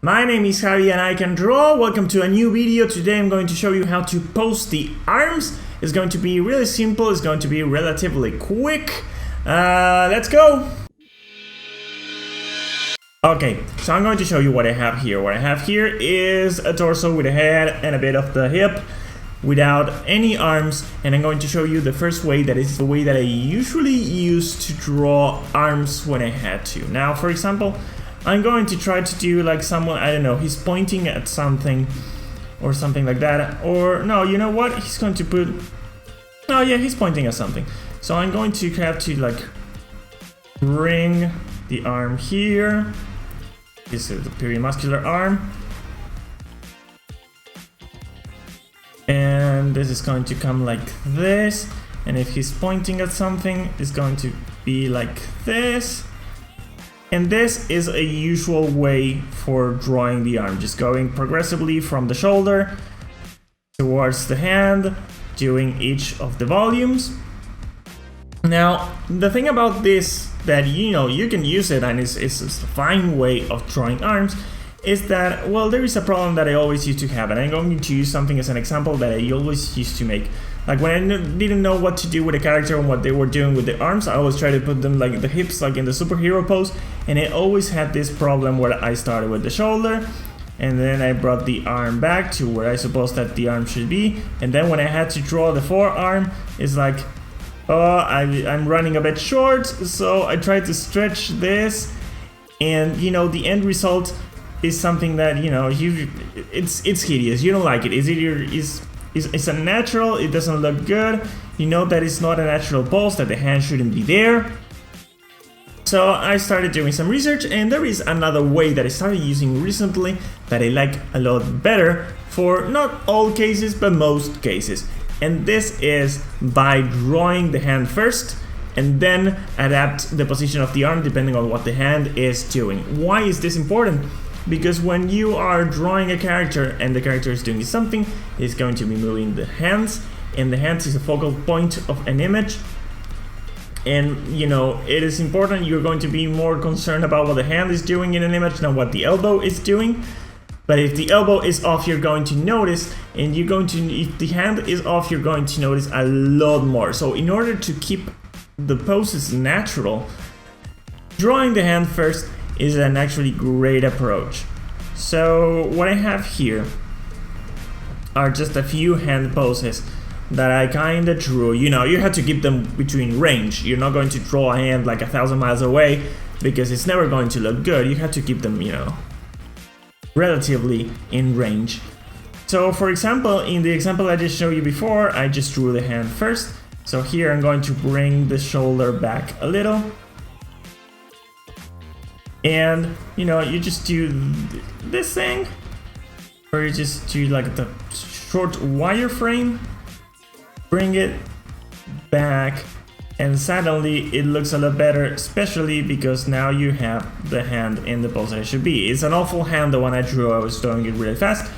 My name is Javi and I can draw. Welcome to a new video. Today I'm going to show you how to pose the arms. It's going to be really simple. It's going to be relatively quick. Let's go. Okay, so I'm going to show you what I have here. What I have here is a torso with a head and a bit of the hip without any arms, and I'm going to show you the first way, that is the way that I usually use to draw arms when I had to. Now, for example, I'm going to try to do like someone, I don't know, he's pointing at something or something like that, or no, you know what, he's going to put, oh yeah, he's pointing at something. So I'm going to have to like bring the arm here. This is the perimuscular arm. And this is going to come like this, and if he's pointing at something, it's going to be like this. And this is a usual way for drawing the arm, just going progressively from the shoulder towards the hand, doing each of the volumes. Now, the thing about this, that you can use it and it's a fine way of drawing arms, is that, well, there is a problem that I always used to have, and I'm going to use something as an example that I always used to make. Like when I didn't know what to do with a character and what they were doing with the arms, I always try to put them like the hips, like in the superhero pose, and I always had this problem where I started with the shoulder, and then I brought the arm back to where I suppose that the arm should be, and then when I had to draw the forearm, it's like, oh, I'm running a bit short, so I tried to stretch this, and the end result is something that it's hideous. You don't like it. It's unnatural. It doesn't look good. You know that it's not a natural pose, that the hand shouldn't be there. So I started doing some research, and there is another way that I started using recently that I like a lot better for not all cases but most cases, and this is by drawing the hand first and then adapt the position of the arm depending on what the hand is doing. Why is this important? Because when you are drawing a character and the character is doing something, it's going to be moving the hands, and the hands is a focal point of an image. And it is important, you're going to be more concerned about what the hand is doing in an image than what the elbow is doing. But if the elbow is off, you're going to notice, and if the hand is off, you're going to notice a lot more. So in order to keep the poses natural, drawing the hand first is an actually great approach. So what I have here are just a few hand poses that I kinda drew. You have to keep them between range. You're not going to draw a hand like 1,000 miles away, because it's never going to look good. You have to keep them, relatively in range. So for example, in the example I just showed you before, I just drew the hand first. So here I'm going to bring the shoulder back a little. And you just do this thing, or you just do like the short wireframe, bring it back, and suddenly it looks a lot better, especially because now you have the hand in the pose that it should be. It's an awful hand, the one I drew. I was doing it really fast,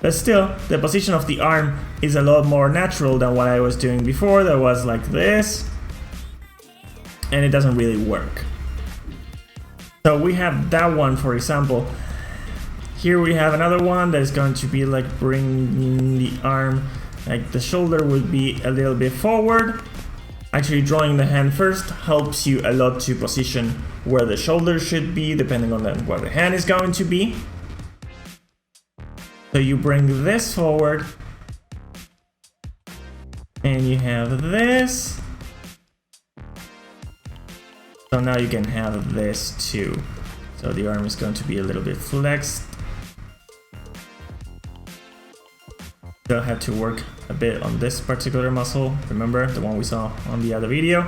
but still the position of the arm is a lot more natural than what I was doing before. That was like this, and it doesn't really work. So we have that one, for example. Here we have another one that is going to be like bringing the arm, like the shoulder would be a little bit forward. Actually, drawing the hand first helps you a lot to position where the shoulder should be, depending on where the hand is going to be. So you bring this forward, and you have this. So now you can have this too. So the arm is going to be a little bit flexed. You'll have to work a bit on this particular muscle. Remember the one we saw on the other video.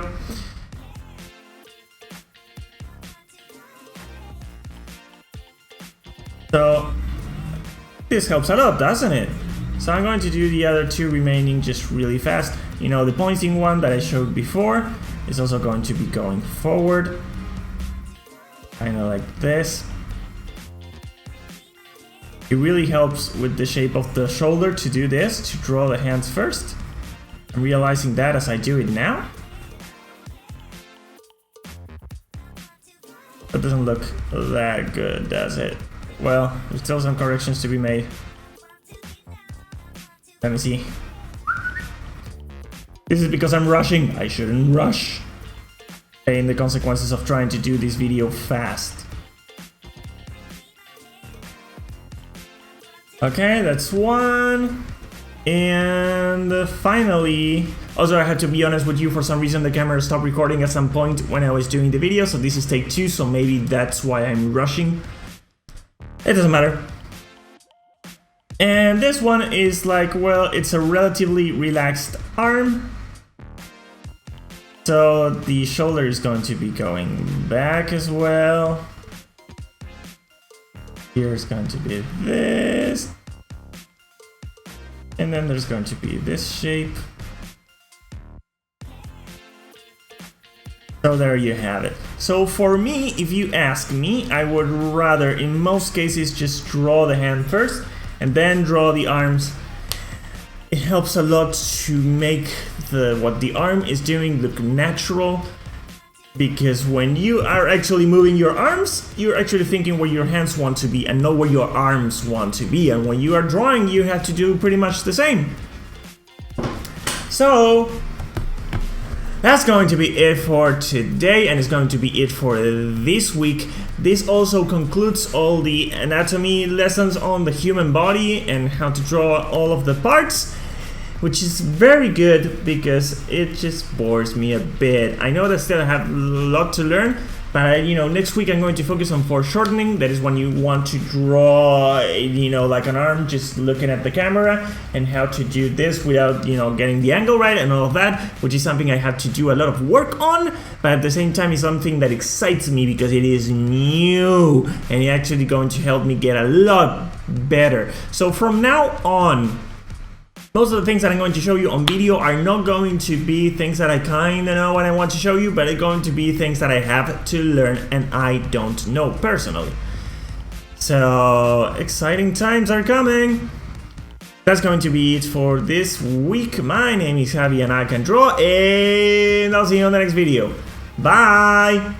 So this helps a lot, doesn't it? So I'm going to do the other two remaining just really fast. The pointing one that I showed before is also going to be going forward, kind of like this. It really helps with the shape of the shoulder to do this, to draw the hands first. I'm realizing that as I do it now. That doesn't look that good, does it? well, there's still some corrections to be made. Let me see. This is because I'm rushing. I shouldn't rush. Paying the consequences of trying to do this video fast. Okay, that's one. And finally, also I had to be honest with you, for some reason the camera stopped recording at some point when I was doing the video, so this is take 2, so maybe that's why I'm rushing. It doesn't matter. And this one is like, well, it's a relatively relaxed arm. So the shoulder is going to be going back as well. Here's going to be this. And then there's going to be this shape. So there you have it. So for me, if you ask me, I would rather in most cases just draw the hand first and then draw the arms. It helps a lot to make what the arm is doing look natural, because when you are actually moving your arms, you're actually thinking where your hands want to be and not where your arms want to be, and when you are drawing you have to do pretty much the same. So that's going to be it for today, and it's going to be it for this week. This also concludes all the anatomy lessons on the human body and how to draw all of the parts, which is very good because it just bores me a bit. I know that still I have a lot to learn, but next week I'm going to focus on foreshortening. That is when you want to draw, like an arm just looking at the camera, and how to do this without, getting the angle right and all of that, which is something I have to do a lot of work on, but at the same time it's something that excites me because it is new and it's actually going to help me get a lot better. So from now on, most of the things that I'm going to show you on video are not going to be things that I kind of know what I want to show you, but it's going to be things that I have to learn and I don't know personally. So, exciting times are coming. That's going to be it for this week. My name is Javi and I can draw, and I'll see you on the next video. Bye!